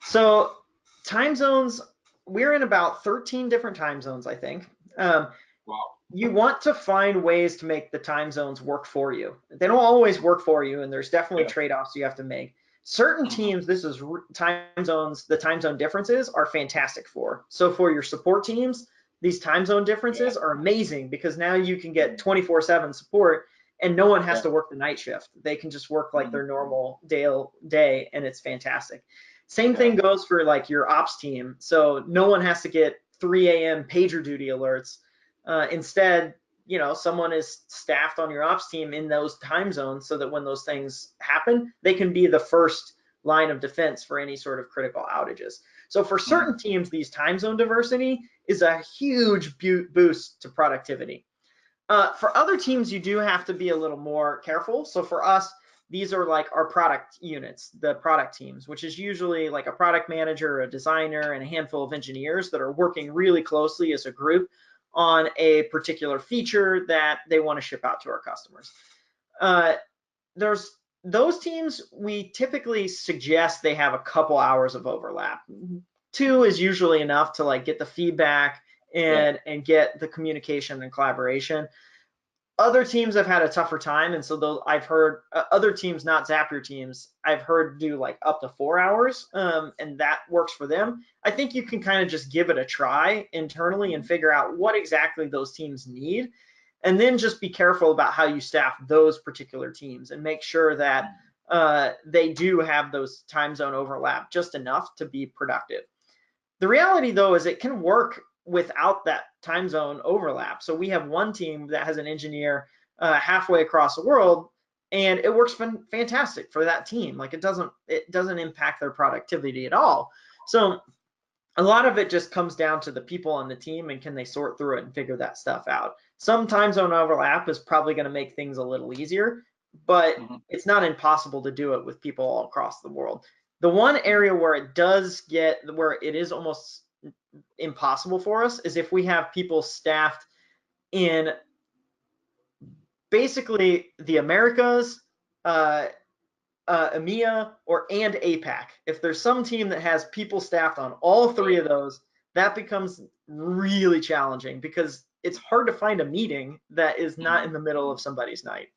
So time zones, we're in about 13 different time zones, I think. Um, Wow. you want to find ways to make the time zones work for you. They don't always work for you, and there's definitely Yeah. trade-offs you have to make. Certain Mhm. teams, this is time zones, the time zone differences are fantastic for. So for your support teams, these time zone Yeah. differences are amazing because now you can get 24/7 support and no one has Yeah. to work the night shift. They can just work like Mhm. their normal day and it's fantastic. Same Yeah. thing goes for like your ops team. So no one has to get 3 a.m. pager duty alerts. Instead, someone is staffed on your ops team in those time zones so that when those things happen, they can be the first line of defense for any sort of critical outages. So for Mhm. certain teams, these time zone diversity is a huge boost to productivity. For other teams, you do have to be a little more careful. So for us, these are like our product units, the product teams, which is usually like a product manager, a designer, and a handful of engineers that are working really closely as a group on a particular feature that they want to ship out to our customers. Uh, there's those teams, we typically suggest they have a couple hours of overlap. Two is usually enough to like get the feedback Yeah. and get the communication and collaboration. Other teams have had a tougher time, and so I've heard other teams, not Zapier teams, I've heard do like up to 4 hours, and that works for them. I think you can kind of just give it a try internally and Mhm. figure out what exactly those teams need, and then just be careful about how you staff those particular teams and make sure that Mhm. they do have those time zone overlap just enough to be productive. The reality, though, is it can work without that time zone overlap. So we have one team that has an engineer halfway across the world, and it works fantastic for that team. Like it doesn't impact their productivity at all. So a lot of it just comes down to the people on the team and can they sort through it and figure that stuff out. Some time zone overlap is probably going to make things a little easier, but Mhm. it's not impossible to do it with people all across the world. The one Mhm. area where it does get where it is almost impossible for us is if we have people staffed in basically the Americas, uh, EMEA, or and APAC. If there's some team that has people staffed on all three Yeah. of those, that becomes really challenging because it's hard to find a meeting that is not Mhm. in the middle of somebody's night.